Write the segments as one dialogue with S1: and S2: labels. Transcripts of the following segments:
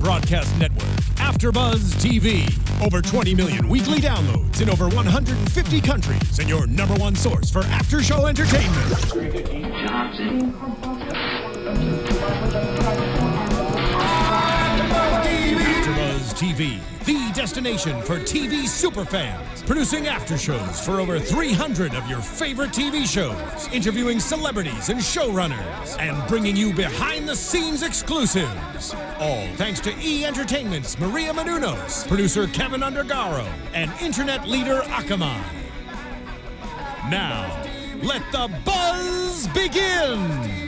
S1: broadcast network, AFTERBUZZ TV. Over 20 million weekly downloads in over 150 countries, and your #1 source for after-show entertainment. AFTERBUZZ TV, the destination for TV superfans, producing after shows for over 300 of your favorite TV shows, interviewing celebrities and showrunners, and bringing you behind-the-scenes exclusives. All thanks to E! Entertainment's Maria Menounos, producer Kevin Undergaro, and internet leader Akamai. Now, let the buzz begin!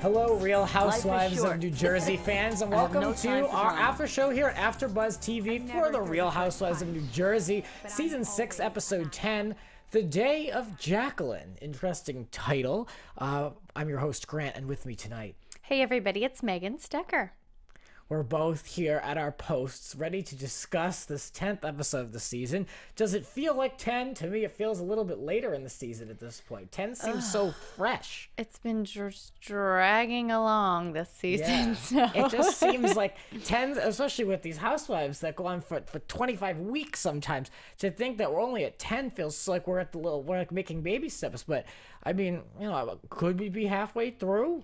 S2: Hello, Real Housewives of New Jersey fans, and welcome to our after show here at AFTERBUZZ TV for the Real Housewives of New Jersey, Season 6, Episode 10, The Day of Jacqueline. Interesting title. I'm your host, Grant, and with me tonight...
S3: Hey everybody, it's Megan Stecher.
S2: We're both here at our posts, ready to discuss this 10th episode of the season. Does it feel like 10? To me, it feels a little bit later in the season at this point. 10 seems so fresh.
S3: It's been just dragging along this season.
S2: Yeah. It just seems like 10, especially with these housewives that go on for 25 weeks sometimes. To think that we're only at 10 feels like we're like making baby steps. But I mean, you know, could we be halfway through?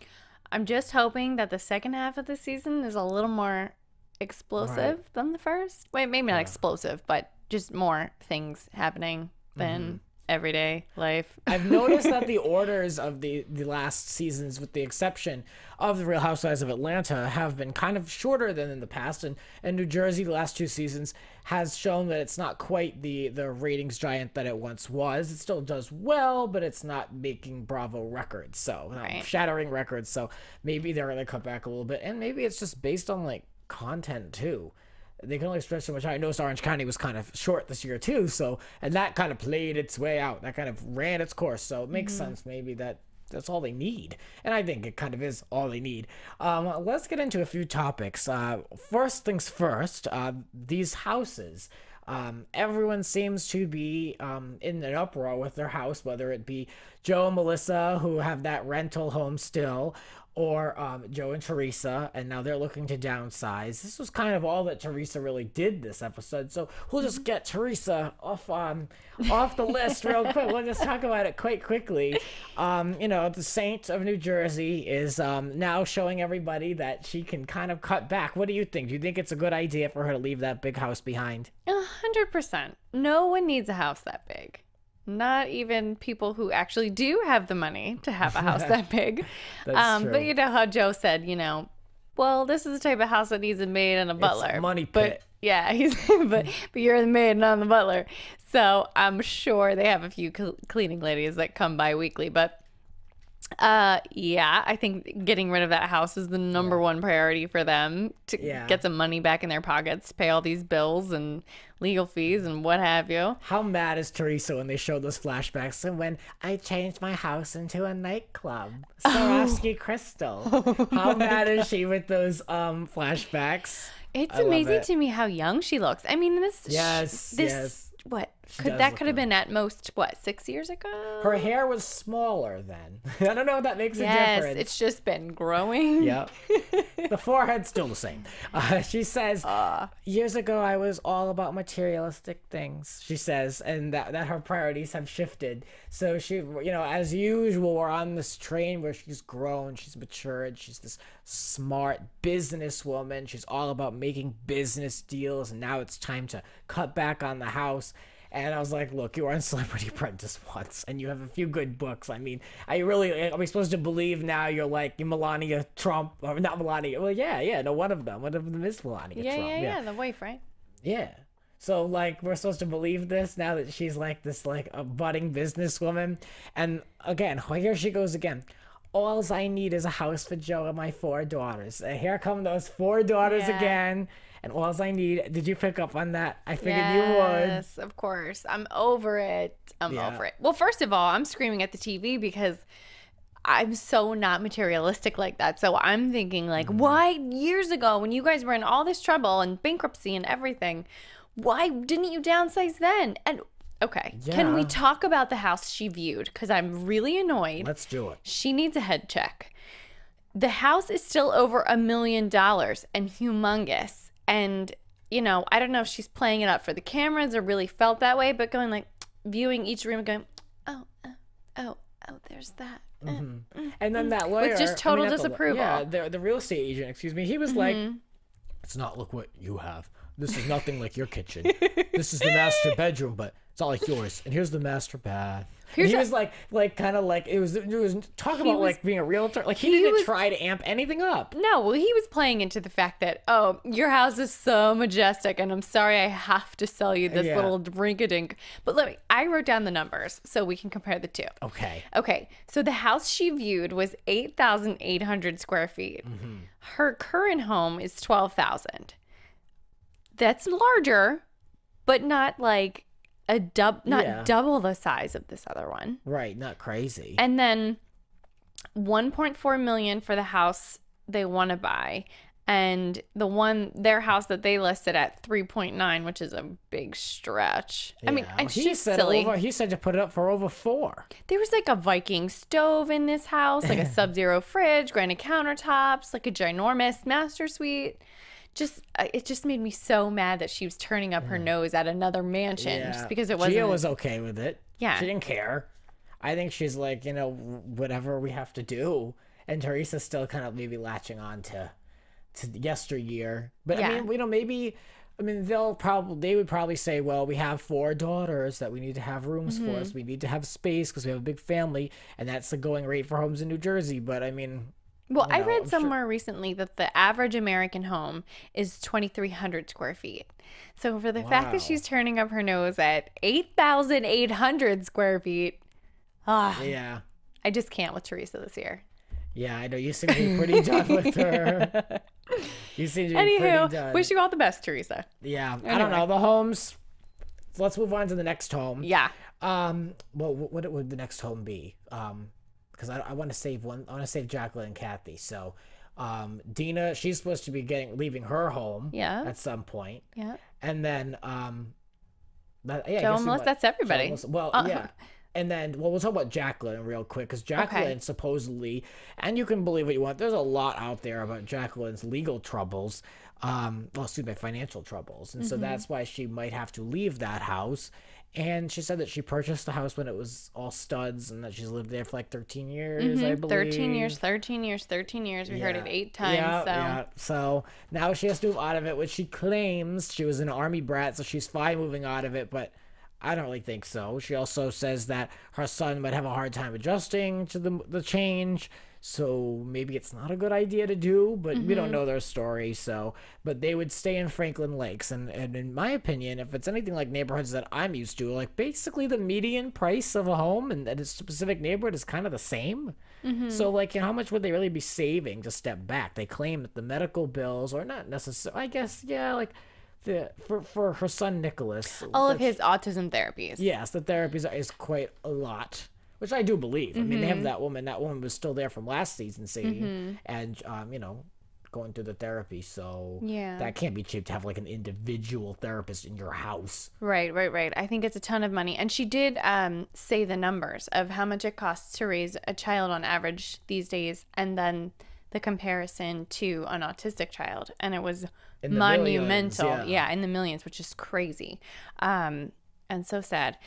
S3: I'm just hoping that the second half of the season is a little more explosive than the first. Wait, maybe not explosive, but just more things happening than everyday life.
S2: I've noticed that the orders of the last seasons, with the exception of the Real Housewives of Atlanta, have been kind of shorter than in the past. And New Jersey, the last 2 seasons, has shown that it's not quite the ratings giant that it once was. It still does well, but it's not making Bravo records, so shattering records. So maybe they're going to cut back a little bit, and maybe it's just based on like content too. They can only stretch so much. I noticed Orange County was kind of short this year too, so, and that kind of played its way out. That kind of ran its course, so it makes sense maybe that's all they need. And I think it kind of is all they need. Let's get into a few topics. First things first, these houses. Everyone seems to be in an uproar with their house, whether it be Joe and Melissa, who have that rental home still, or Joe and Teresa, and now they're looking to downsize. This was kind of all that Teresa really did this episode, so we'll just get Teresa off the list real quick. We'll just talk about it quite quickly. You know, the Saint of New Jersey is now showing everybody that she can kind of cut back. What do you think? Do you think it's a good idea for her to leave that big house behind?
S3: 100%. No one needs a house that big. Not even people who actually do have the money to have a house that big.
S2: That's true.
S3: But you know how Joe said, you know, well, this is the type of house that needs a maid and a butler.
S2: It's money pit.
S3: But yeah, but you're the maid, not the butler. So I'm sure they have a few cleaning ladies that come by weekly. But yeah, I think getting rid of that house is the #1 priority for them to get some money back in their pockets, pay all these bills and legal fees and what have you.
S2: How mad is Teresa when they show those flashbacks and when I changed my house into a nightclub? Swarovski crystal. How mad is she with those flashbacks?
S3: It's amazing to me how young she looks. I mean, this what could have been at most 6 years ago?
S2: Her hair was smaller then. I don't know if that makes a difference.
S3: Yes, it's just been growing.
S2: Yep. The forehead's still the same. She says, years ago I was all about materialistic things, she says, and that her priorities have shifted. So she, you know, as usual, we're on this train where she's grown, she's matured, she's this smart businesswoman. She's all about making business deals, and now it's time to cut back on the house. And I was like, look, you were on Celebrity Apprentice once, and you have a few good books. I mean, are we supposed to believe now you're like Melania Trump, or not Melania? Well, yeah, no, one of them is Melania Trump.
S3: Yeah, the wife, right?
S2: Yeah. So, like, we're supposed to believe this now that she's like this, like, a budding businesswoman. And again, here she goes again. All I need is a house for Joe and my 4 daughters. And here come those 4 daughters again. And all I need, did you pick up on that? I figured you would.
S3: Yes, of course. I'm over it. I'm over it. Well, first of all, I'm screaming at the TV because I'm so not materialistic like that. So I'm thinking like, why years ago when you guys were in all this trouble and bankruptcy and everything, why didn't you downsize then? And okay, can we talk about the house she viewed? Because I'm really annoyed.
S2: Let's do it.
S3: She needs a head check. The house is still over $1 million and humongous. And, you know, I don't know if she's playing it up for the cameras or really felt that way, but going like, viewing each room and going, oh, there's that.
S2: And then that lawyer,
S3: with just total disapproval.
S2: Yeah, the real estate agent, excuse me, he was like, it's not look what you have. This is nothing like your kitchen. This is the master bedroom, but it's not like yours. And here's the master bath. And he was like kind of like, it was talk about like being a realtor. Like he didn't try to amp anything up.
S3: No, well, he was playing into the fact that, oh, your house is so majestic and I'm sorry I have to sell you this little rink-a-dink. But I wrote down the numbers so we can compare the two. Okay. So the house she viewed was 8,800 square feet. Her current home is 12,000. That's larger, but not like double the size of this other one.
S2: Right, not crazy.
S3: And then 1.4 million for the house they want to buy, and their house that they listed at 3.9, which is a big stretch.
S2: Yeah.
S3: I mean, it's
S2: he
S3: just
S2: said
S3: silly.
S2: He said to put it up for over 4.
S3: There was like a Viking stove in this house, like a Sub-Zero fridge, granite countertops, like a ginormous master suite. It just made me so mad that she was turning up her nose at another mansion just because it wasn't.
S2: Gia was okay with it.
S3: Yeah.
S2: She didn't care. I think she's like, you know, whatever we have to do. And Teresa's still kind of maybe latching on to yesteryear. But I mean, you know, maybe, I mean, they would probably say, well, we have 4 daughters that we need to have rooms for us. We need to have space because we have a big family. And that's the going rate for homes in New Jersey. But I mean,
S3: well, I read somewhere recently that the average American home is 2,300 square feet. So for the fact that she's turning up her nose at 8,800 square feet,
S2: yeah,
S3: I just can't with Teresa this year.
S2: Yeah, I know. You seem to be pretty done with her. You seem to be pretty done.
S3: Wish you all the best, Teresa.
S2: Yeah, anyway. I don't know. The homes. So let's move on to the next home.
S3: Yeah.
S2: Well, what would the next home be? Because I want to save one. I want to save Jacqueline and Kathy. So, Dina, she's supposed to be leaving her home.
S3: Yeah.
S2: At some point.
S3: Yeah.
S2: And then,
S3: that's everybody.
S2: Yeah. And then, we'll talk about Jacqueline real quick, because Jacqueline supposedly, and you can believe what you want, there's a lot out there about Jacqueline's legal troubles, financial troubles. And so that's why she might have to leave that house. And she said that she purchased the house when it was all studs and that she's lived there for like 13 years, I believe.
S3: 13 years. We heard it 8 times.
S2: So now she has to move out of it, which she claims she was an army brat, so she's fine moving out of it, but I don't really think so. She also says that her son might have a hard time adjusting to the change, so maybe it's not a good idea to do, but we don't know their story. But they would stay in Franklin Lakes, and in my opinion, if it's anything like neighborhoods that I'm used to, like basically the median price of a home in a specific neighborhood is kind of the same. So like, you know, how much would they really be saving to step back? They claim that the medical bills, or not necessarily, I guess, like for her son Nicholas,
S3: all of his autism therapies.
S2: Yes, the therapies is quite a lot, which I do believe. I mean, they have that woman. That woman was still there from last season, and you know, going through the therapy. So that can't be cheap to have like an individual therapist in your house. Right.
S3: I think it's a ton of money, and she did say the numbers of how much it costs to raise a child on average these days, and then the comparison to an autistic child, and it was monumental. Millions, in the millions, which is crazy, and so sad.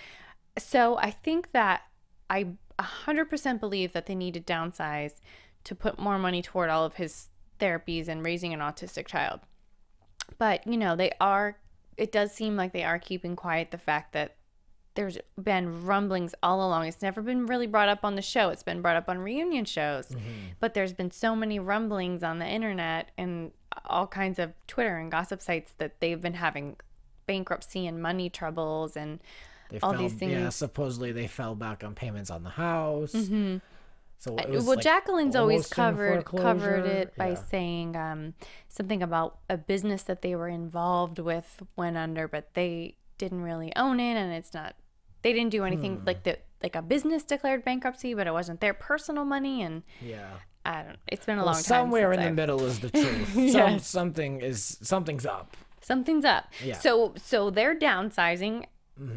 S3: So I think that I 100% believe that they need to downsize to put more money toward all of his therapies and raising an autistic child. But you know, it does seem like they are keeping quiet the fact that there's been rumblings all along. It's never been really brought up on the show. It's been brought up on reunion shows. But there's been so many rumblings on the internet and all kinds of Twitter and gossip sites that they've been having bankruptcy and money troubles and these things. Yeah,
S2: supposedly they fell back on payments on the house. So
S3: Jacqueline's always covered it by saying something about a business that they were involved with went under, but they didn't really own it, and it's not. They didn't do anything like a business declared bankruptcy, but it wasn't their personal money, and I don't. It's been a long time.
S2: Somewhere in the middle is the truth. Something's up.
S3: Something's up. Yeah. So they're downsizing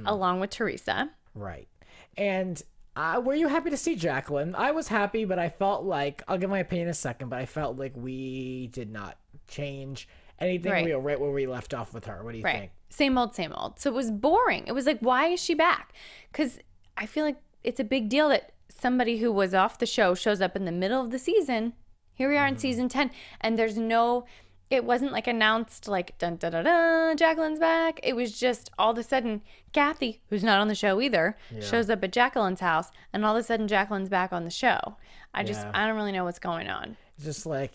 S3: along with Teresa.
S2: Right. And Were you happy to see Jacqueline? I was happy, but I felt like, I'll give my opinion in a second, but I felt like we did not change anything.
S3: Right.
S2: We were right where we left off with her. What do you think?
S3: Same old, same old. So it was boring. It was like, why is she back? Because I feel like it's a big deal that somebody who was off the show shows up in the middle of the season. Here we are in season 10, and there's no, it wasn't like announced like, dun da da da, Jacqueline's back. It was just all of a sudden, Kathy, who's not on the show either, shows up at Jacqueline's house, and all of a sudden Jacqueline's back on the show. I don't really know what's going on.
S2: Just like,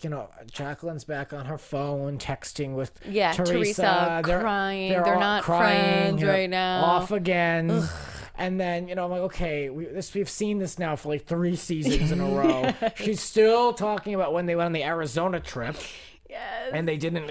S2: Jacqueline's back on her phone, texting with
S3: Teresa crying. They're not
S2: crying,
S3: friends right now.
S2: Off again. Ugh. And then, I'm like, okay, we've seen this now for like 3 seasons in a row. She's still talking about when they went on the Arizona trip.
S3: Yes.
S2: And they didn't,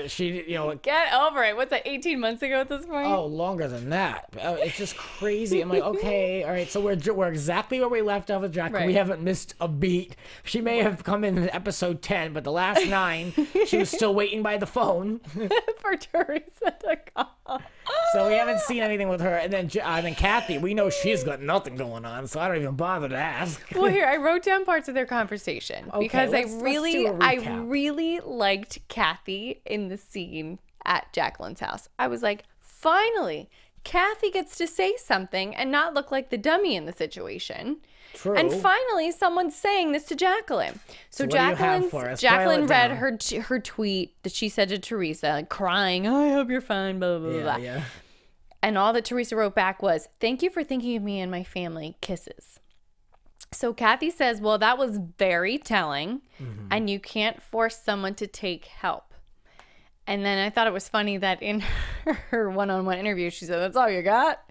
S3: Get over it. What's that, 18 months ago at this point?
S2: Oh, longer than that. It's just crazy. I'm like, okay, all right, so we're exactly where we left off with Jacqueline.
S3: Right.
S2: We haven't missed a beat. She may have come in episode 10, but the last 9, she was still waiting by the phone.
S3: For Teresa to call.
S2: So we haven't seen anything with her. And then Kathy, we know she's got nothing going on, so I don't even bother to ask.
S3: Well, here, I wrote down parts of their conversation because
S2: let's do a recap.
S3: I really liked Kathy in the scene at Jacqueline's house. I was like, finally, Kathy gets to say something and not look like the dummy in the situation.
S2: True.
S3: And finally, someone's saying this to Jacqueline. So
S2: what do you have for us?
S3: Jacqueline read
S2: down.
S3: her tweet that she said to Teresa, crying, I hope you're fine, blah, blah, blah.
S2: Yeah.
S3: And all that Teresa wrote back was, thank you for thinking of me and my family. Kisses. So Kathy says, well, that was very telling, and you can't force someone to take help. And then I thought it was funny that in her one-on-one interview, she said, that's all you got?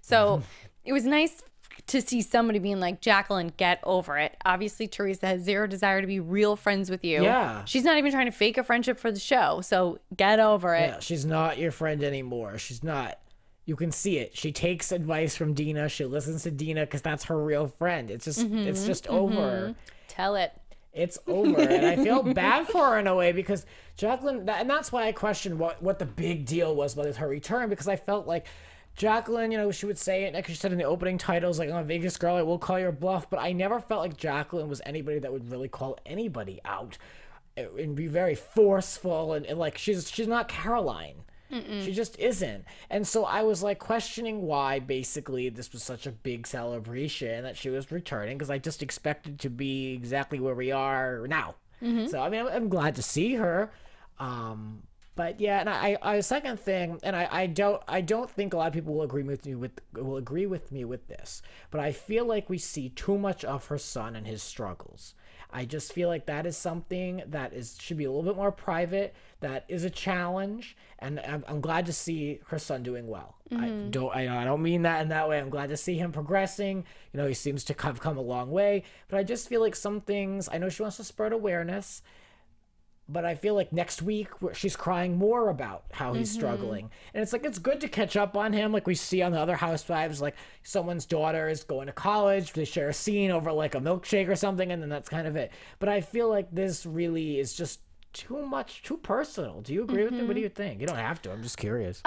S3: So it was nice to see somebody being like, Jacqueline, get over it. Obviously, Teresa has zero desire to be real friends with you.
S2: Yeah.
S3: She's not even trying to fake a friendship for the show. So get over it.
S2: Yeah, she's not your friend anymore. She's not. You can see it. She takes advice from Dina. She listens to Dina because that's her real friend. It's just over.
S3: Tell it.
S2: It's over. And I feel bad for her in a way because Jacqueline, and that's why I questioned what the big deal was with her return, because I felt like Jacqueline, she would say it, like she said in the opening titles, like, oh, Vegas girl, I will call your bluff, but I never felt like Jacqueline was anybody that would really call anybody out and be very forceful and like she's not Caroline. She just isn't. And so I was like questioning why basically this was such a big celebration that she was returning, because I just expected to be exactly where we are now. So I mean, I'm glad to see her. But yeah, and I second thing, and I don't think a lot of people will agree with me with this, but I feel like we see too much of her son and his struggles. I just feel like that is something that should be a little bit more private. That is a challenge, and I'm glad to see her son doing well. I don't mean that in that way. I'm glad to see him progressing. He seems to have come a long way, but I just feel like some things. I know she wants to spread awareness, but I feel like next week she's crying more about how he's struggling. And it's like, it's good to catch up on him. Like we see on the other Housewives, like someone's daughter is going to college. They share a scene over like a milkshake or something. And then that's kind of it. But I feel like this really is just too personal. Do you agree with me? What do you think? You don't have to. I'm just curious.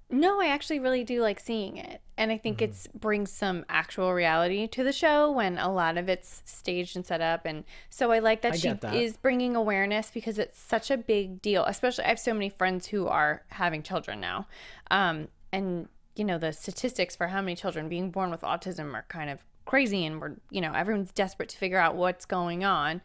S3: No, I actually really do like seeing it. And I think it brings some actual reality to the show when a lot of it's staged and set up. And so I like that she is bringing awareness, because it's such a big deal. Especially, I have so many friends who are having children now. And, the statistics for how many children being born with autism are kind of crazy. And everyone's desperate to figure out what's going on.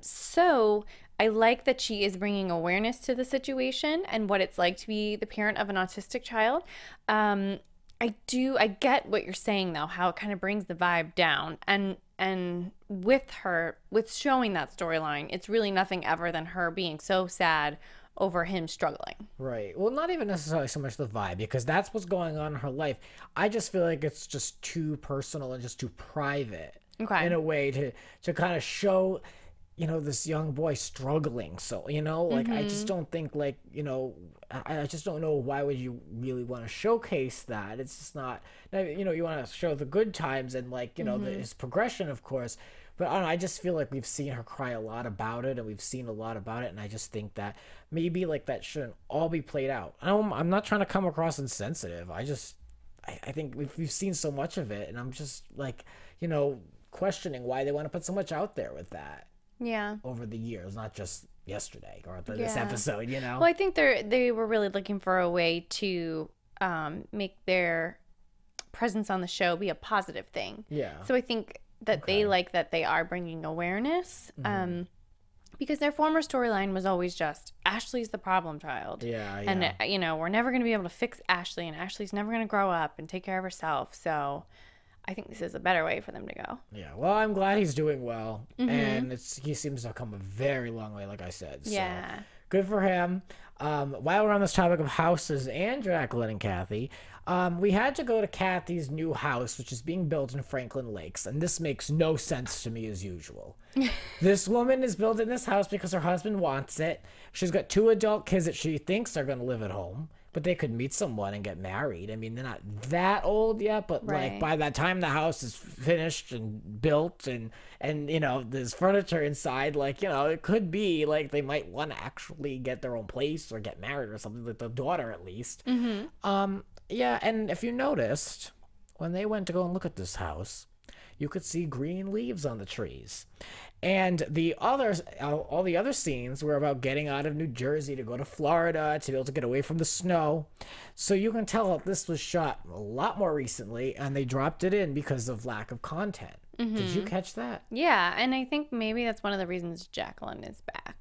S3: So I like that she is bringing awareness to the situation and what it's like to be the parent of an autistic child. I get what you're saying though, how it kind of brings the vibe down, and with showing that storyline, it's really nothing ever than her being so sad over him struggling. Right.
S2: Well, not even necessarily so much the vibe, because that's what's going on in her life. I just feel like it's just too personal and just too private in a way to kind of show this young boy struggling. So, I just don't think I just don't know why would you really want to showcase that. It's just not, you want to show the good times and his progression, of course. But I don't know, I just feel like we've seen her cry a lot about it, and we've seen a lot about it. And I just think that maybe that shouldn't all be played out. I'm not trying to come across insensitive. I think we've seen so much of it, and I'm just like, you know, questioning why they want to put so much out there with that.
S3: Yeah.
S2: Over the years, not just yesterday or this episode, you know.
S3: Well, I think they were really looking for a way to make their presence on the show be a positive thing. Yeah. So I think that they like that they are bringing awareness. Because their former storyline was always just Ashley's the problem child. Yeah. And, you know, we're never going to be able to fix Ashley, and Ashley's never going to grow up and take care of herself. So I think this is a better way for them to go. Yeah. Well, I'm glad he's doing well. And he seems to have come a very long way, like I said. So yeah. Good for him. While we're on this topic of houses and Jacqueline and Kathy, we had to go to Kathy's new house, which is being built in Franklin Lakes, and this makes no sense to me as usual. This woman is building this house because her husband wants it. She's got 2 adult kids that she thinks are going to live at home, but they could meet someone and get married. I mean, they're not that old yet, but like by that time the house is finished and built and you know, there's furniture inside, like, you know, it could be like they might want to actually get their own place or get married or something, like the daughter at least. Yeah, and if you noticed, when they went to go and look at this house, you could see green leaves on the trees. And the others, all the other scenes were about getting out of New Jersey to go to Florida to be able to get away from the snow. So you can tell that this was shot a lot more recently, and they dropped it in because of lack of content. Did you catch that? Yeah, and I think maybe that's one of the reasons Jacqueline is back.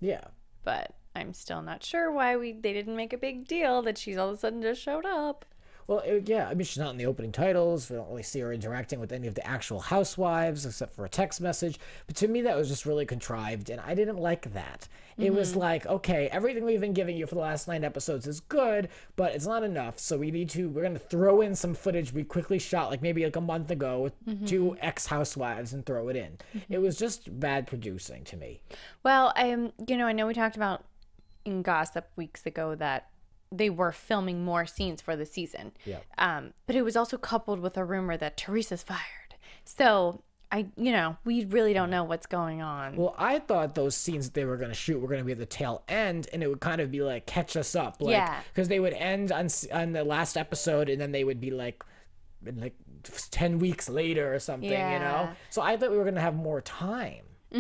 S3: Yeah. But I'm still not sure why they didn't make a big deal that she's all of a sudden just showed up. Well, yeah, I mean, she's not in the opening titles. We don't really see her interacting with any of the actual housewives except for a text message. But to me, that was just really contrived, and I didn't like that. It was like, okay, everything we've been giving you for the last 9 episodes is good, but it's not enough. So we're going to throw in some footage we quickly shot, like maybe like a month ago with 2 ex-housewives and throw it in. It was just bad producing to me. Well, you know, I know we talked about in gossip weeks ago that they were filming more scenes for the season. Yeah. But it was also coupled with a rumor that Teresa's fired. So you know, we really don't know what's going on. Well, I thought those scenes that they were going to shoot were going to be at the tail end, and it would kind of be like catch us up. Like, yeah. Because they would end on the last episode, and then they would be like 10 weeks later or something, you know? So I thought we were going to have more time. I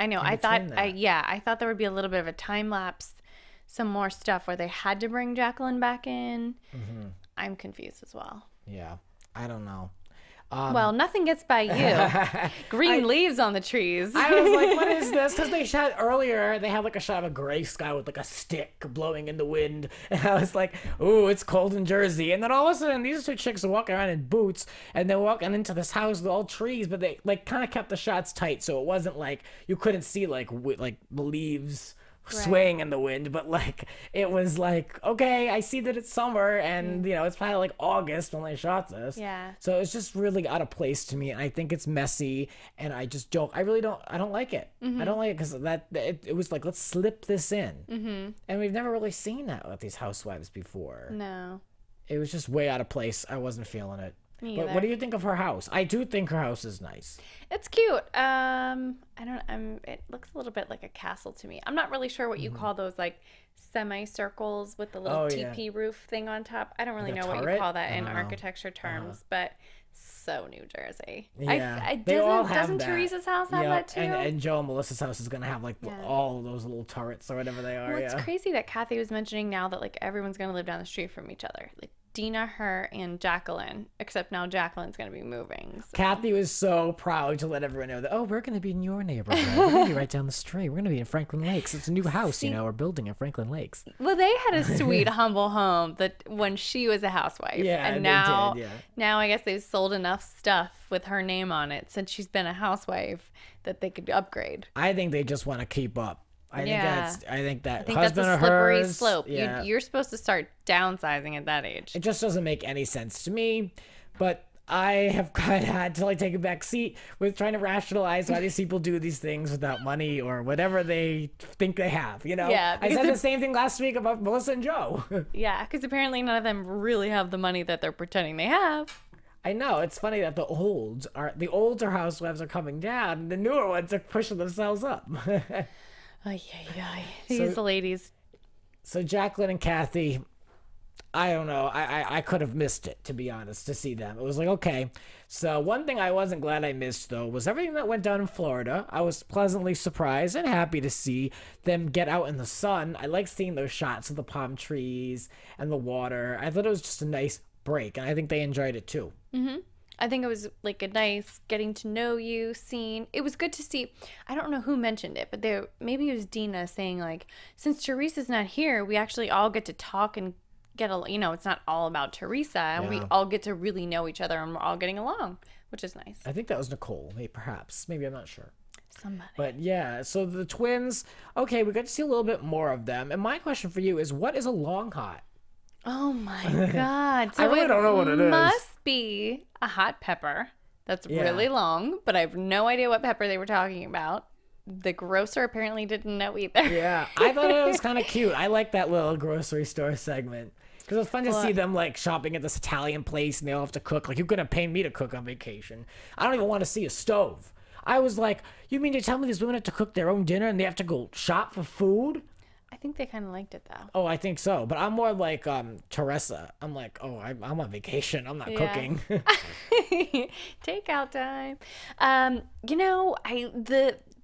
S3: know. I thought there would be a little bit of a time lapse, some more stuff where they had to bring Jacqueline back in. I'm confused as well. Yeah, I don't know. Well, nothing gets by you. Green leaves on the trees. I was like, what is this? Because they shot earlier, they had like a shot of a gray sky with like a stick blowing in the wind. And I was like, ooh, it's cold in Jersey. And then all of a sudden, these 2 chicks are walking around in boots, and they're walking into this house with all trees, but they like kind of kept the shots tight. So it wasn't like you couldn't see like the leaves swaying in the wind, but like it was like, okay, I see that it's summer, and you know, it's probably like August when they shot this. Yeah. So it's just really out of place to me, and I think it's messy, and I don't like it. I don't like it because it was like, let's slip this in. And we've never really seen that with these housewives before. No. It was just way out of place. I wasn't feeling it. But what do you think of her house? I do think her house is nice. It's cute. It looks a little bit like a castle to me. I'm not really sure what you call those, like semicircles with the little teepee roof thing on top. I don't really know what you call that in architecture terms, but so New Jersey. Yeah, doesn't Teresa's house have that too? And Joe and Melissa's house is gonna have like all those little turrets or whatever they are. Well, it's crazy that Kathy was mentioning now that like everyone's gonna live down the street from each other. Like Dina, her, and Jacqueline, except now Jacqueline's going to be moving. So. Kathy was so proud to let everyone know that, oh, we're going to be in your neighborhood. We're going to be right down the street. We're going to be in Franklin Lakes. It's a new house, you know, we're building in Franklin Lakes. Well, they had a sweet, humble home that when she was a housewife. Yeah, and now, now I guess they've sold enough stuff with her name on it since she's been a housewife that they could upgrade. I think they just want to keep up. I think that's a slippery slope. Yeah. You're supposed to start downsizing at that age. It just doesn't make any sense to me. But I have kind of had to like take a back seat with trying to rationalize why these people do these things without money or whatever they think they have, you know? Yeah. I said the same thing last week about Melissa and Joe. Yeah, because apparently none of them really have the money that they're pretending they have. I know. It's funny that the older housewives are coming down and the newer ones are pushing themselves up. These ladies. So Jacqueline and Kathy,
S2: I don't know. I could have missed it, to be honest, to see them. It was like, okay. So one thing I wasn't glad I missed, though, was everything that went down in Florida. I was pleasantly surprised and happy to see them get out in the sun. I like seeing those shots of the palm trees and the water. I thought it was just a nice break, and I think they enjoyed it, too.
S3: Mm-hmm. I think it was like a nice getting to know you scene. It was good to see. I don't know who mentioned it, but maybe it was Dina saying, like, since Teresa's not here, we actually all get to talk and get a, it's not all about Teresa, and we all get to really know each other, and we're all getting along, which is nice.
S2: I think that was Nicole, maybe I'm not sure.
S3: Somebody.
S2: But yeah, so the twins, okay, we got to see a little bit more of them. And my question for you is, what is a long hot?
S3: Oh my God. So
S2: I really don't know what it is.
S3: It must be a hot pepper that's really long, but I have no idea what pepper they were talking about. The grocer apparently didn't know either.
S2: Yeah, I thought it was kind of cute. I like that little grocery store segment. Because it was fun to see them, like, shopping at this Italian place, and they all have to cook. Like, you're going to pay me to cook on vacation. I don't even want to see a stove. I was like, you mean to tell me these women have to cook their own dinner and they have to go shop for food?
S3: I think they kind of liked it, though.
S2: Oh, I think so. But I'm more like Teresa. I'm like, oh, I'm on vacation. I'm not cooking.
S3: Takeout time.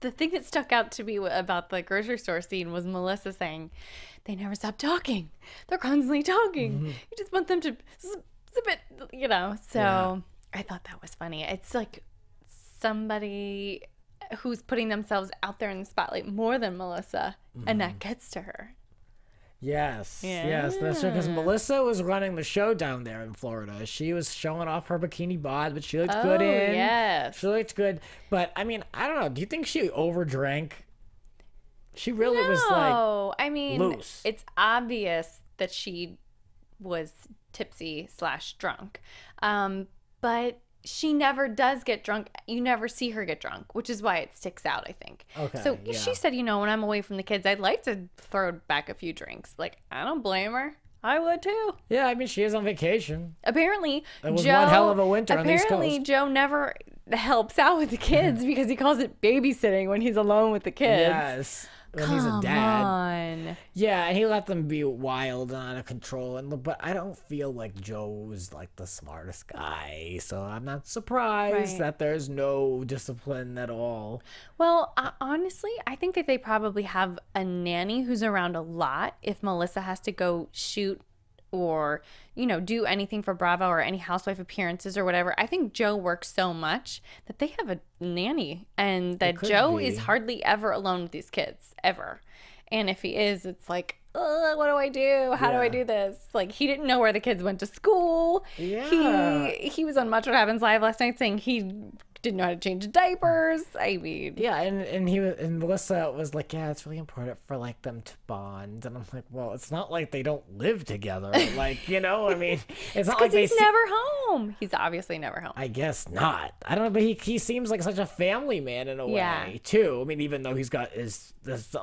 S3: The thing that stuck out to me about the grocery store scene was Melissa saying, they never stop talking. They're constantly talking. Mm-hmm. You just want them to zip it, So I thought that was funny. It's like somebody who's putting themselves out there in the spotlight more than Melissa, and that gets to her.
S2: Yes, that's true. Because Melissa was running the show down there in Florida. She was showing off her bikini bod, but she looked good in.
S3: Yes,
S2: she looked good. But I mean, I don't know. Do you think she overdrank? She really was like,
S3: I mean,
S2: loose.
S3: It's obvious that she was tipsy / drunk, but she never does get drunk. You never see her get drunk, which is why it sticks out, I think. Okay. So she said, when I'm away from the kids, I'd like to throw back a few drinks. Like, I don't blame her. I would too.
S2: Yeah, I mean, she is on vacation.
S3: Apparently,
S2: it was one hell of a winter on the East Coast.
S3: Apparently, Joe never helps out with the kids because he calls it babysitting when he's alone with the kids.
S2: Yes. When he's a dad.
S3: On.
S2: Yeah, and he let them be wild and out of control. But I don't feel like Joe's like the smartest guy, so I'm not surprised that there's no discipline at all.
S3: Well, honestly, I think that they probably have a nanny who's around a lot if Melissa has to go shoot or, do anything for Bravo or any housewife appearances or whatever. I think Joe works so much that they have a nanny and that Joe is hardly ever alone with these kids, ever. And if he is, it's like, what do I do? How do I do this? Like, he didn't know where the kids went to school.
S2: Yeah.
S3: He was on Much What Happens Live last night saying he didn't know how to change diapers. I mean,
S2: and Melissa was like, yeah, it's really important for like them to bond. And I'm like, well, it's not like they don't live together. Like, I mean, it's not like
S3: he's never home. He's obviously never home.
S2: I guess not. I don't know, but he seems like such a family man in a way too. I mean, even though he's got this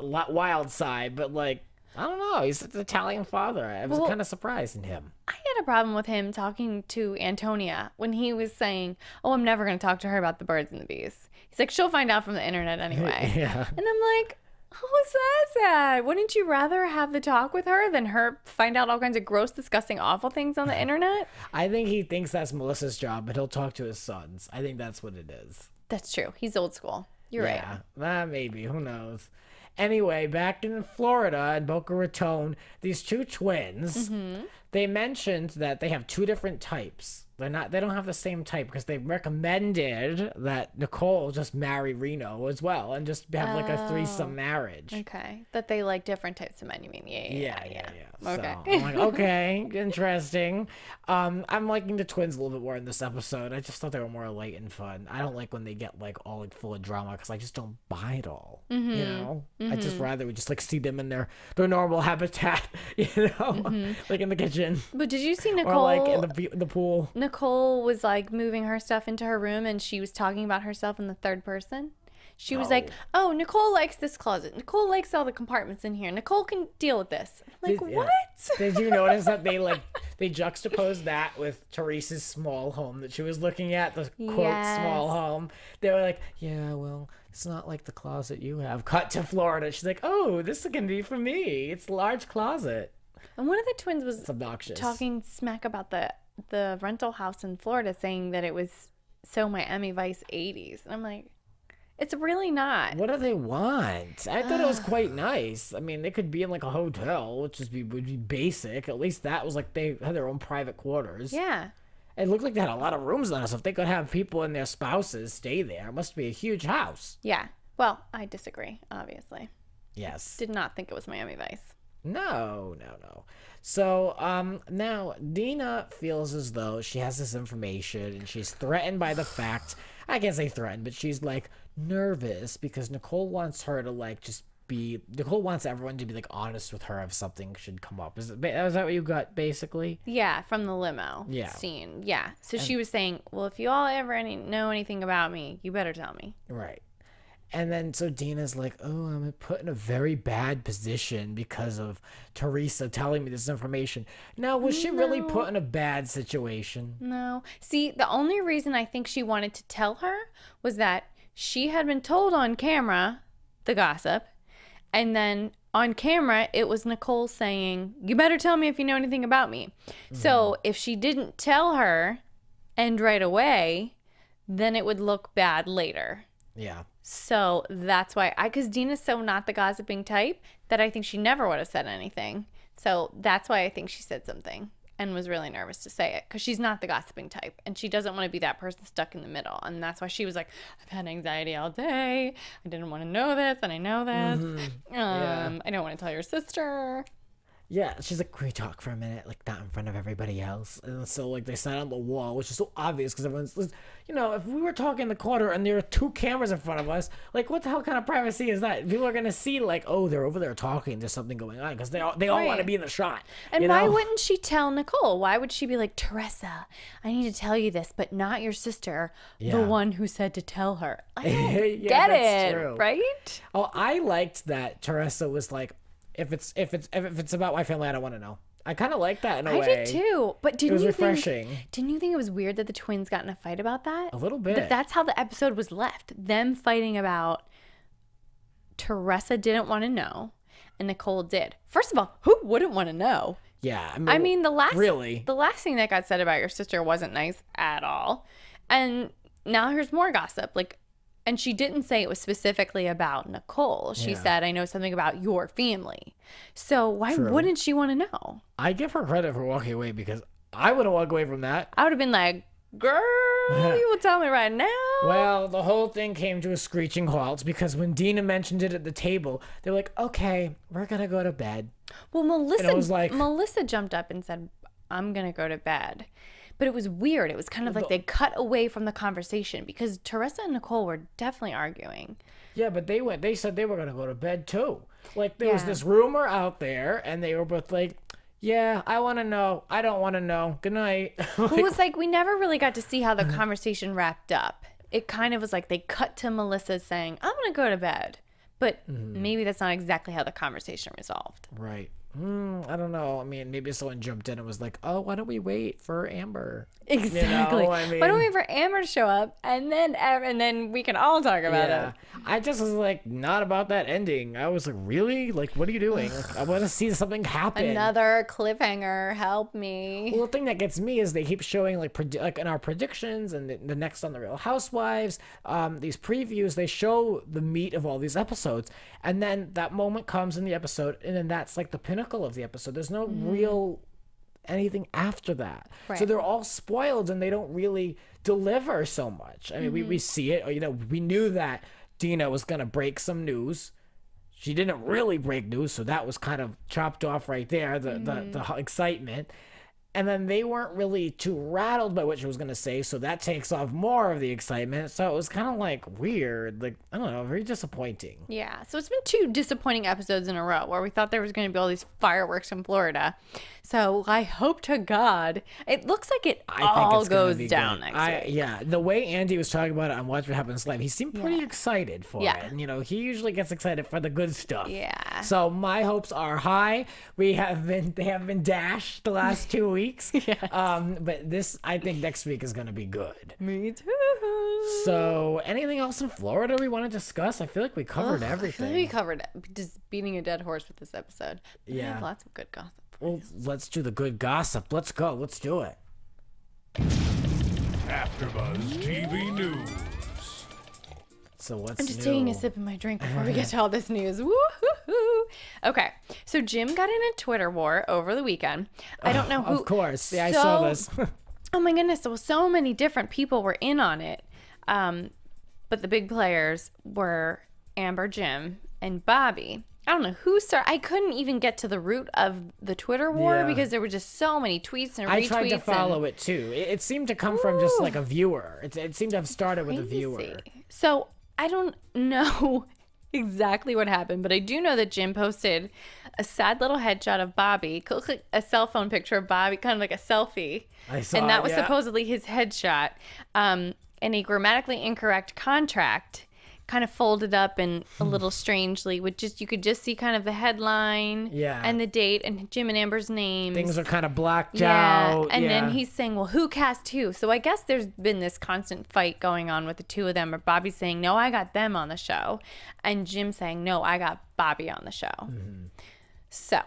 S2: wild side, but like, I don't know. He's an Italian father. I was kind of surprised in him.
S3: I had a problem with him talking to Antonia when he was saying, oh, I'm never going to talk to her about the birds and the bees. He's like, she'll find out from the internet anyway.
S2: Yeah.
S3: And I'm like, who's that? Wouldn't you rather have the talk with her than her find out all kinds of gross, disgusting, awful things on the internet?
S2: I think he thinks that's Melissa's job, but he'll talk to his sons. I think that's what it is.
S3: That's true. He's old school. You're right.
S2: Yeah, maybe. Who knows? Anyway, back in Florida in Boca Raton, these two twins, they mentioned that they have two different types. They don't have the same type because they recommended that Nicole just marry Reno as well and just have like a threesome marriage.
S3: Okay. That they like different types of men, you mean? Yeah.
S2: Okay. So I'm like, okay, interesting. I'm liking the twins a little bit more in this episode. I just thought they were more light and fun. I don't like when they get like all like full of drama because I just don't buy it all. I just rather we just like see them in their normal habitat, like in the kitchen.
S3: But did you see Nicole?
S2: Or like in the pool.
S3: Nicole was like moving her stuff into her room and she was talking about herself in the third person. She was like, oh, Nicole likes this closet. Nicole likes all the compartments in here. Nicole can deal with this. I'm like, what?
S2: Did you notice that they juxtaposed that with Teresa's small home that she was looking at, the quote small home? They were like, yeah, well, it's not like the closet you have. Cut to Florida. She's like, oh, this is going to be for me. It's a large closet.
S3: And one of the twins was
S2: It's obnoxious.
S3: talking smack about the rental house in Florida, saying that it was so Miami Vice 80s. And I'm like, it's really not.
S2: What do they want? I thought it was quite nice. I mean, they could be in like a hotel, which would be basic. At least that was like they had their own private quarters.
S3: Yeah.
S2: It looked like they had a lot of rooms on it. So if they could have people and their spouses stay there, it must be a huge house.
S3: Yeah. Well, I disagree, obviously.
S2: Yes.
S3: Did not think it was Miami Vice.
S2: No. So, now Dina feels as though she has this information and she's threatened by the fact, I can't say threatened, but she's like nervous because Nicole wants her to like Nicole wants everyone to be like honest with her if something should come up. Is that what you got basically?
S3: Yeah, from the limo scene. Yeah. So she was saying, well, if you all ever know anything about me, you better tell me.
S2: Right. And then so Dina's like, oh, I'm put in a very bad position because of Teresa telling me this information. Now, was she really put in a bad situation?
S3: No. See, the only reason I think she wanted to tell her was that she had been told on camera the gossip. And then on camera, it was Nicole saying, you better tell me if you know anything about me. So if she didn't tell her and right away, then it would look bad later.
S2: Yeah.
S3: So that's why because Dina's so not the gossiping type that I think she never would have said anything. So that's why I think she said something and was really nervous to say it because she's not the gossiping type and she doesn't want to be that person stuck in the middle. And that's why she was like, I've had anxiety all day. I didn't want to know this and I know this. I don't want to tell your sister.
S2: Yeah, she's like, can we talk for a minute? Like, not in front of everybody else. And so, like, they sat on the wall, which is so obvious because everyone's, you know, if we were talking in the corner and there are 2 cameras in front of us, like, what the hell kind of privacy is that? People are going to see, like, oh, they're over there talking. There's something going on because they all want to be in the shot.
S3: And why wouldn't she tell Nicole? Why would she be like, Teresa, I need to tell you this, but not your sister, the one who said to tell her. I don't get it, true. Right?
S2: Oh, I liked that Teresa was like, if it's about my family, I don't want to know. I kind of like that in a way.
S3: I did too. But didn't
S2: it was
S3: you
S2: refreshing.
S3: Didn't you think it was weird that the twins got in a fight about that?
S2: A little bit.
S3: But that's how the episode was left. Them fighting about Teresa didn't want to know and Nicole did. First of all, who wouldn't want to know?
S2: Yeah.
S3: I mean, the last thing that got said about your sister wasn't nice at all. And now here's more gossip. Like, and she didn't say it was specifically about Nicole. She said, I know something about your family. So why wouldn't she want to know?
S2: I give her credit for walking away because I wouldn't walk away from that.
S3: I would have been like, girl, you will tell me right now.
S2: Well, the whole thing came to a screeching halt because when Dina mentioned it at the table, they were like, okay, we're going to go to bed.
S3: Well, Melissa jumped up and said, I'm going to go to bed. But it was weird. It was kind of like they cut away from the conversation because Teresa and Nicole were definitely arguing.
S2: Yeah, but they said they were going to go to bed too. Like there was this rumor out there and they were both like, yeah, I want to know. I don't want to know. Good night.
S3: Well, it was like we never really got to see how the conversation wrapped up. It kind of was like they cut to Melissa saying, I'm going to go to bed. But maybe that's not exactly how the conversation resolved.
S2: Right. I don't know. I mean, maybe someone jumped in and was like, oh, why don't we wait for Amber?
S3: Exactly.
S2: You know, I mean,
S3: why don't we wait for Amber to show up and then we can all talk about it?
S2: I just was like, not about that ending. I was like, really? Like, what are you doing? Like, I want to see something happen.
S3: Another cliffhanger. Help me.
S2: Well, the thing that gets me is they keep showing like in our predictions and the next on the Real Housewives, these previews, they show the meat of all these episodes. And then that moment comes in the episode and then that's like the pinnacle of the episode. There's no real anything after that. Right. So they're all spoiled and they don't really deliver so much. I mean, we see it, you know, we knew that Dina was going to break some news. She didn't really break news, so that was kind of chopped off right there, the excitement. And then they weren't really too rattled by what she was going to say, so that takes off more of the excitement. So it was kind of like weird, like, I don't know, very disappointing.
S3: Yeah, so it's been 2 disappointing episodes in a row where we thought there was going to be all these fireworks in Florida. So I hope to God, it looks like it all goes down next week.
S2: Yeah, the way Andy was talking about it on Watch What Happens Live, he seemed pretty excited for it. And, you know, he usually gets excited for the good stuff.
S3: Yeah.
S2: So my hopes are high. They have been dashed the last 2 weeks.
S3: Yes.
S2: But this, I think next week is going to be good.
S3: Me too.
S2: So anything else in Florida we want to discuss? I feel like we covered everything.
S3: I feel like we covered just beating a dead horse with this episode. But we have lots of good gossip
S2: Well, let's do the good gossip. Let's go. Let's do it.
S1: AfterBuzz TV News.
S2: So what's
S3: I'm just
S2: new?
S3: taking a sip of my drink before we get to all this news. Woo-hoo-hoo. Okay, so Jim got in a Twitter war over the weekend. I don't know who.
S2: Of course. Yeah, I saw this.
S3: Oh my goodness, so many different people were in on it. But the big players were Amber, Jim, and Bobby. I don't know who started. I couldn't even get to the root of the Twitter war because there were just so many tweets and retweets.
S2: I tried to follow it too. It seemed to come from just like a viewer. It seemed to have started with a viewer.
S3: So I don't know exactly what happened, but I do know that Jim posted a sad little headshot of Bobby, a cell phone picture of Bobby, kind of like a selfie.
S2: I saw
S3: and that was
S2: yeah.
S3: supposedly his headshot. And a grammatically incorrect contract, kind of folded up and a little strangely, with just, you could just see kind of the headline and the date and Jim and Amber's names.
S2: Things are kind of blacked out.
S3: And then he's saying, well, who cast who? So I guess there's been this constant fight going on with the two of them, or Bobby saying, no, I got them on the show, and Jim saying, no, I got Bobby on the show. So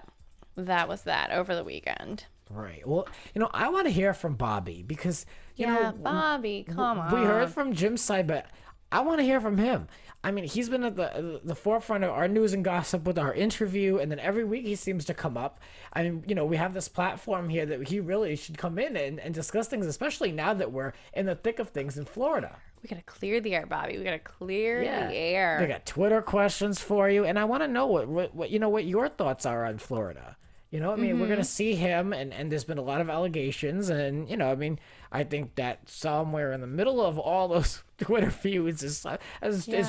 S3: that was that over the weekend.
S2: Right. Well, I want to hear from Bobby because, you know,
S3: Bobby, come on.
S2: We heard from Jim's side, but I want to hear from him. I mean, he's been at the forefront of our news and gossip with our interview, and then every week he seems to come up. I mean, we have this platform here that he really should come in and discuss things, especially now that we're in the thick of things in Florida.
S3: We got to clear the air, Bobby. We got to clear the air.
S2: We got Twitter questions for you, and I want to know what your thoughts are on Florida. I mean, we're going to see him, and there's been a lot of allegations, and, I mean, I think that somewhere in the middle of all those Twitter feuds is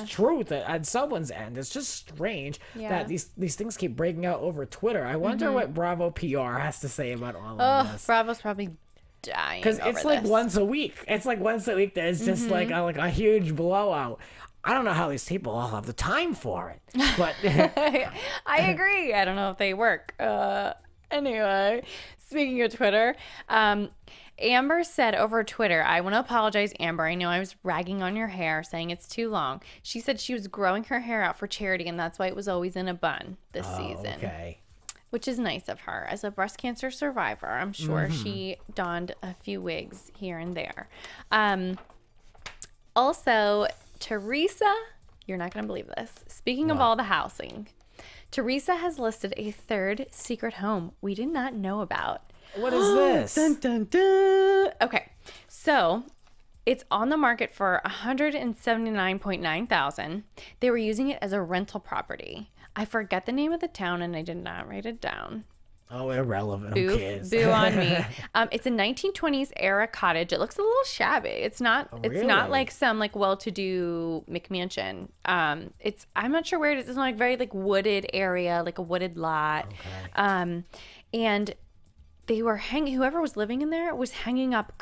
S2: truth on someone's end. It's just strange that these things keep breaking out over Twitter. I wonder what Bravo PR has to say about all of this.
S3: Bravo's probably dying
S2: because it's like once a week. It's like once a week there's just like a huge blowout. I don't know how these people all have the time for it, but
S3: I agree. I don't know if they work. Anyway, speaking of Twitter, Amber said over Twitter, I want to apologize, Amber. I know I was ragging on your hair, saying it's too long. She said she was growing her hair out for charity, and that's why it was always in a bun this season. Okay. Which is nice of her. As a breast cancer survivor, I'm sure she donned a few wigs here and there. Also, Teresa, you're not going to believe this. Speaking of all the housing, Teresa has listed a third secret home we did not know about.
S2: What is this?
S3: Dun, dun, dun. Okay, so it's on the market for $179.9 thousand. They were using it as a rental property. I forget the name of the town, and I did not write it down.
S2: Oh, irrelevant. Who cares?
S3: Boo on me. It's a 1920s era cottage. It looks a little shabby. It's not. It's not like some well-to-do McMansion. I'm not sure where it is. It's not like very like area, like a wooded lot. Okay. And they were whoever was living in there was hanging up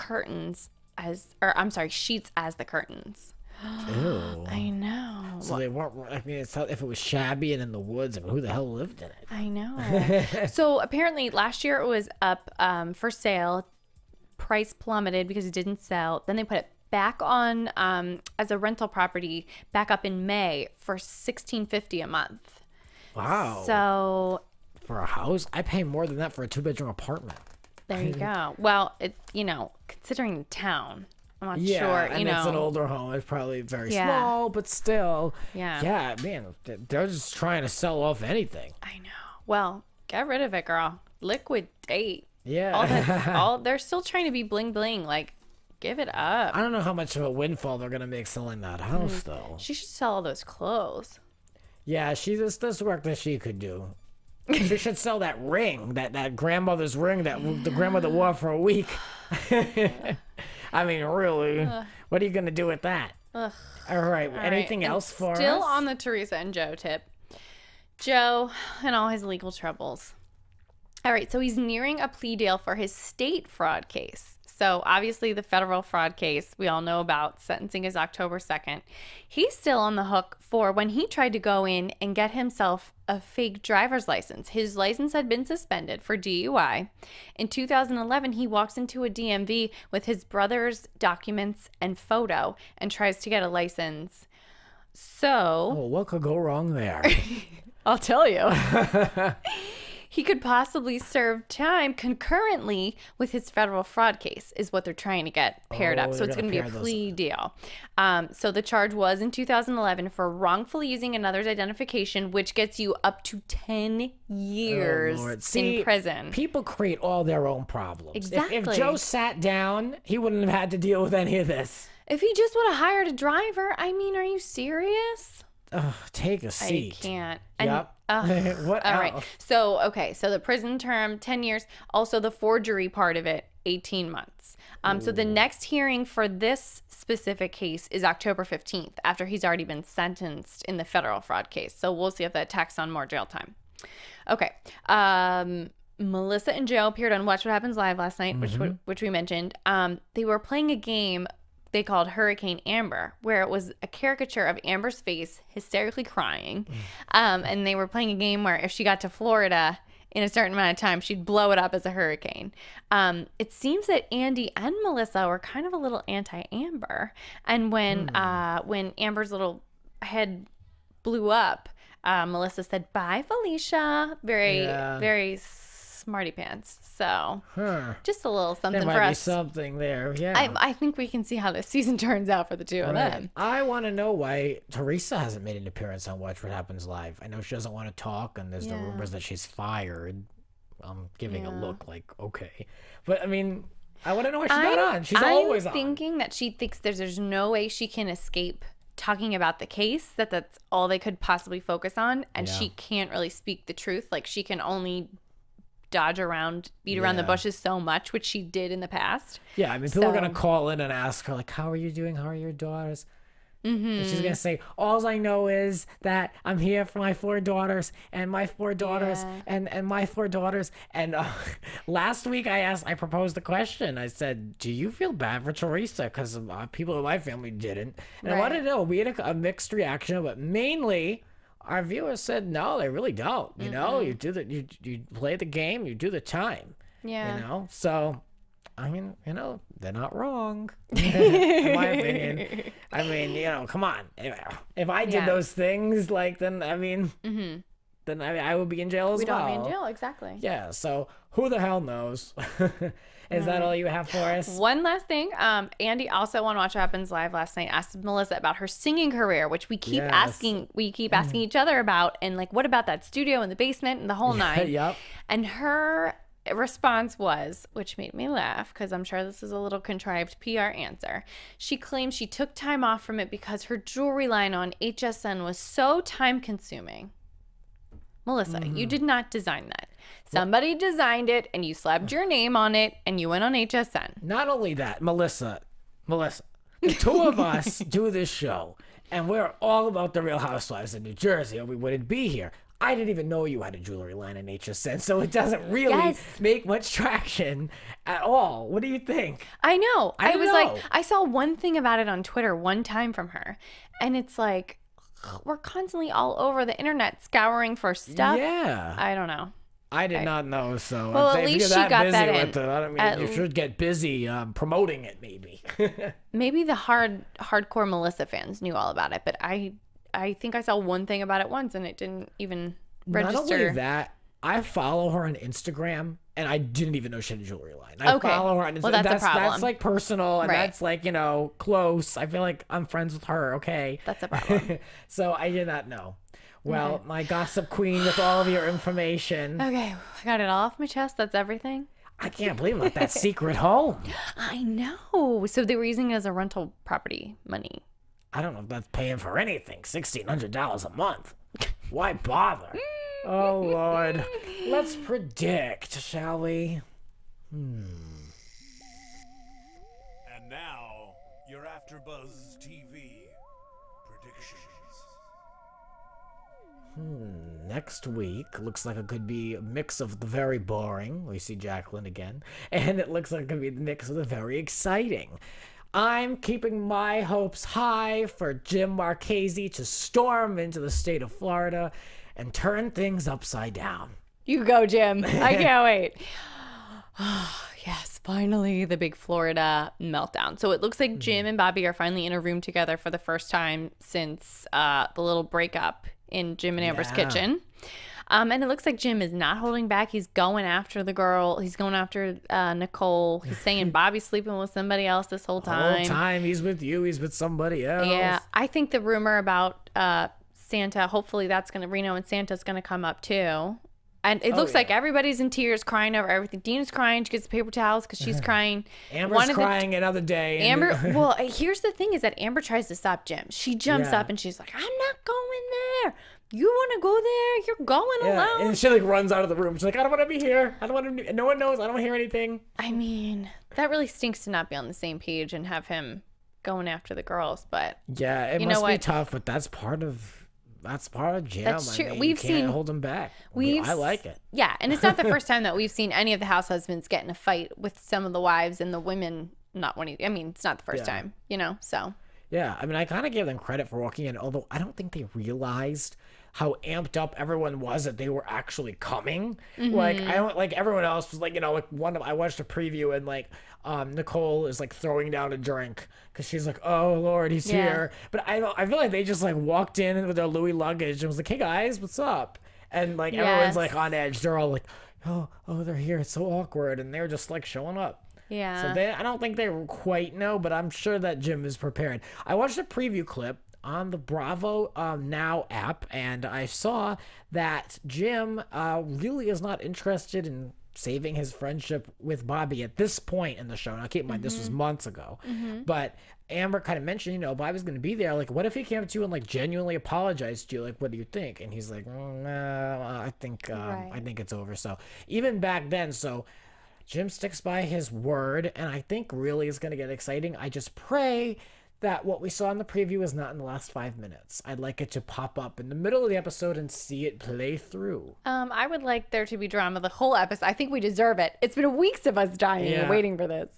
S3: sheets as the curtains.
S2: Ew.
S3: I know.
S2: So they weren't. I mean, if it was shabby and in the woods, I mean, who the hell lived in it?
S3: I know. So apparently last year it was up for sale. Price plummeted because it didn't sell. Then they put it back on as a rental property back up in May for $1,650 a month.
S2: Wow.
S3: So
S2: for a house, I pay more than that for a 2-bedroom apartment.
S3: There you go. Well, considering the town. I'm not sure,
S2: and it's an older home. It's probably very small, but still. Yeah, man, they're just trying to sell off anything.
S3: I know. Well, get rid of it, girl. Liquidate.
S2: Yeah.
S3: They're still trying to be bling bling. Like, give it up.
S2: I don't know how much of a windfall they're going to make selling that house, though.
S3: She should sell all those clothes.
S2: Yeah, there's work that she could do. She should sell that ring, that grandmother's ring that the grandmother wore for a week. I mean, really, what are you going to do with that? All right, anything else for us?
S3: Still on the Teresa and Joe tip. Joe and all his legal troubles. All right, so he's nearing a plea deal for his state fraud case. So obviously the federal fraud case we all know about, sentencing is October 2nd. He's still on the hook for when he tried to go in and get himself a fake driver's license. His license had been suspended for DUI. In 2011, he walks into a DMV with his brother's documents and photo and tries to get a license. So...
S2: what could go wrong there?
S3: I'll tell you. he could possibly serve time concurrently with his federal fraud case, is what they're trying to get paired up. So it's going to be a plea deal. So the charge was in 2011 for wrongfully using another's identification, which gets you up to 10 years in prison.
S2: People create all their own problems.
S3: Exactly.
S2: If Joe sat down, he wouldn't have had to deal with any of this.
S3: If he just would have hired a driver, I mean, are you serious?
S2: Take a seat.
S3: I can't.
S2: Yep. What
S3: all
S2: else?
S3: right. So, okay. So the prison term, 10 years. Also the forgery part of it, 18 months. So the next hearing for this specific case is October 15th, after he's already been sentenced in the federal fraud case. So we'll see if that tacks on more jail time. Okay. Melissa and Joe appeared on Watch What Happens Live last night, which we mentioned. They were playing a game they called Hurricane Amber, where it was a caricature of Amber's face hysterically crying. And they were playing a game where if she got to Florida in a certain amount of time, she'd blow it up as a hurricane. It seems that Andy and Melissa were kind of a little anti-Amber. And when Amber's little head blew up, Melissa said, "Bye, Felicia." Very smarty pants. So just a little something
S2: there
S3: for
S2: might
S3: us.
S2: Be something there. Yeah.
S3: I think we can see how this season turns out for the two of them.
S2: I want to know why Teresa hasn't made an appearance on Watch What Happens Live. I know she doesn't want to talk, and there's the rumors that she's fired. I'm giving a look like, okay. But, I mean, I want to know why she's not on. She's always on.
S3: I'm thinking that she thinks there's no way she can escape talking about the case, that's all they could possibly focus on, and she can't really speak the truth. Like, she can only dodge around, beat around the bushes so much, which she did in the past.
S2: Yeah, I mean, people are going to call in and ask her, like, how are you doing? How are your daughters? And she's going to say, all I know is that I'm here for my 4 daughters and my 4 daughters and my 4 daughters. And last week I proposed the question. I said, do you feel bad for Teresa? Because people in my family didn't. And I wanted to know, we had a mixed reaction, but mainly our viewers said, no, they really don't. You know, you do you play the game, you do the time. Yeah. You know, so I mean, you know, they're not wrong, in my opinion. I mean, you know, come on. If I did those things, like, then I mean, then I would be in jail as well.
S3: We'd all be in jail, exactly.
S2: Yeah. So who the hell knows? Is that all you have for us?
S3: One last thing. Andy also on Watch What Happens Live last night asked Melissa about her singing career, which we keep asking. We keep asking each other about, and like, what about that studio in the basement and the whole nine?
S2: Yep.
S3: And her response was, which made me laugh because I'm sure this is a little contrived PR answer. She claimed she took time off from it because her jewelry line on HSN was so time consuming. Melissa, you did not design that. Somebody designed it and you slapped your name on it and you went on HSN.
S2: Not only that, Melissa, the two of us do this show and we're all about the Real Housewives of New Jersey, or we wouldn't be here. I didn't even know you had a jewelry line in HSN, so it doesn't really make much traction at all. What do you think?
S3: I know. I was like, I saw one thing about it on Twitter one time from her, and it's like, we're constantly all over the internet scouring for stuff.
S2: Yeah.
S3: I don't know.
S2: I did not know, so
S3: well, at least she got that in.
S2: I mean, you should get busy promoting it, maybe.
S3: Maybe the hardcore Melissa fans knew all about it, but I think I saw one thing about it once, and it didn't even register.
S2: Not only that, I follow her on Instagram, and I didn't even know she had a jewelry line. I follow her on Instagram.
S3: Well, that's a problem.
S2: That's like personal, and that's like, you know, close. I feel like I'm friends with her, okay?
S3: That's a problem.
S2: So I did not know. Well, my gossip queen with all of your information.
S3: Okay, I got it all off my chest. That's everything.
S2: I can't believe I'm like that secret home.
S3: I know. So they were using it as a rental property money.
S2: I don't know if that's paying for anything. $1,600 a month. Why bother? Oh, Lord. Let's predict, shall we?
S1: And now, your AFTERBUZZ TV predictions.
S2: Next week looks like it could be a mix of the very boring. We see Jacqueline again. And it looks like it could be the mix of the very exciting. I'm keeping my hopes high for Jim Marchese to storm into the state of Florida and turn things upside down.
S3: You go, Jim. I can't wait. Yes, finally, the big Florida meltdown. So it looks like Jim and Bobby are finally in a room together for the first time since the little breakup in Jim and Amber's kitchen. And it looks like Jim is not holding back. He's going after the girl. He's going after Nicole. He's saying Bobby's sleeping with somebody else this whole time.
S2: The whole time he's with you, he's with somebody else.
S3: Yeah, I think the rumor about Santa, hopefully that's going to, Reno and Santa's going to come up too. And it looks like everybody's in tears crying over everything. Dina's crying. She gets the paper towels because she's crying.
S2: Amber's crying another day.
S3: Amber, well, here's the thing is that Amber tries to stop Jim. She jumps up and she's like, I'm not going there. You want to go there? You're going alone.
S2: And she like runs out of the room. She's like, I don't want to be here. I don't want to. No one knows. I don't hear anything.
S3: I mean, that really stinks to not be on the same page and have him going after the girls. But
S2: yeah, it must be tough. But that's part of Jim.
S3: That's true.
S2: I mean, you can't hold him back. I like it.
S3: Yeah, and it's not the first time that we've seen any of the house husbands get in a fight with some of the wives and the women not wanting. I mean, it's not the first time, so.
S2: Yeah, I mean, I kind of give them credit for walking in, although I don't think they realized how amped up everyone was that they were actually coming. Like, I don't like everyone else was like, I watched a preview and like Nicole is like throwing down a drink because she's like, oh Lord, he's here. But I feel like they just like walked in with their Louis luggage and was like, hey guys, what's up? And like everyone's like on edge. They're all like, oh, they're here. It's so awkward, and they're just like showing up.
S3: Yeah.
S2: So I don't think they quite know, but I'm sure that Jim is prepared. I watched a preview clip on the Bravo Now app, and I saw that Jim really is not interested in saving his friendship with Bobby at this point in the show. Now, keep in mind, this was months ago, but Amber kind of mentioned, Bobby's going to be there. Like, what if he came up to you and like genuinely apologized to you? Like, what do you think? And he's like, no, I think it's over. So even back then, Jim sticks by his word, and I think really is going to get exciting. I just pray that what we saw in the preview is not in the last 5 minutes. I'd like it to pop up in the middle of the episode and see it play through.
S3: I would like there to be drama the whole episode. I think we deserve it. It's been weeks of us dying and waiting for this.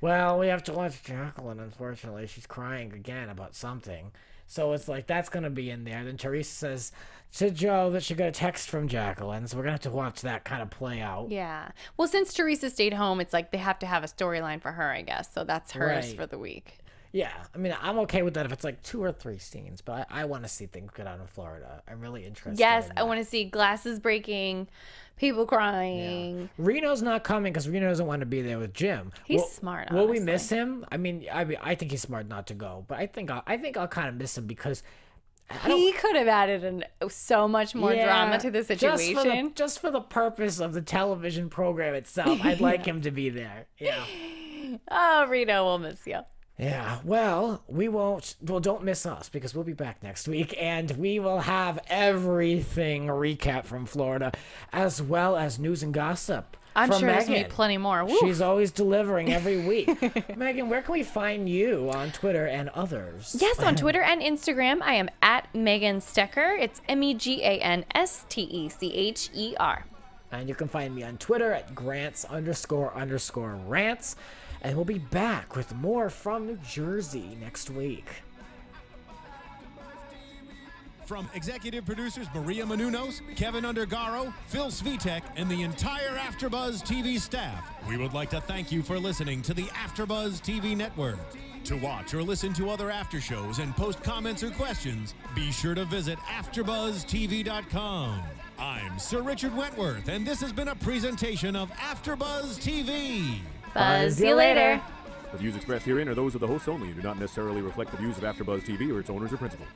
S2: Well, we have to watch Jacqueline, unfortunately. She's crying again about something. So it's like, that's going to be in there. Then Teresa says to Joe that she got a text from Jacqueline. So we're going to have to watch that kind of play out.
S3: Yeah. Well, since Teresa stayed home, it's like they have to have a storyline for her, I guess. So that's hers for the week.
S2: Yeah. I mean, I'm okay with that if it's like 2 or 3 scenes. But I want to see things go down in Florida. I'm really interested.
S3: Yes. I want to see glasses breaking, people crying.
S2: Yeah. Reno's not coming because Reno doesn't want to be there with Jim.
S3: He's smart, honestly.
S2: Will we miss him? I mean, I think he's smart not to go. But I think I'll kind of miss him because
S3: he could have added so much more drama to the situation.
S2: Just for the purpose of the television program itself, I'd like him to be there. Yeah.
S3: Oh, Reno, we'll miss you.
S2: Yeah, well, we won't. Well, don't miss us because we'll be back next week and we will have everything recap from Florida as well as news and gossip.
S3: I'm sure there's
S2: Megan.
S3: going to be plenty more. Woof.
S2: She's always delivering every week. Megan, where can we find you on Twitter and others?
S3: Yes, on Twitter and Instagram, I am at Megan Stecher. It's MEGANSTECHER.
S2: And you can find me on Twitter at Grants__rants. And we'll be back with more from New Jersey next week.
S1: From executive producers Maria Menounos, Kevin Undergaro, Phil Svitek, and the entire AfterBuzz TV staff, we would like to thank you for listening to the AfterBuzz TV network. To watch or listen to other after shows and post comments or questions, be sure to visit AfterBuzzTV.com. I'm Sir Richard Wentworth, and this has been a presentation of AfterBuzz TV.
S3: Buzz you later.
S4: The views expressed herein are those of the hosts only and do not necessarily reflect the views of AfterBuzz TV or its owners or principals.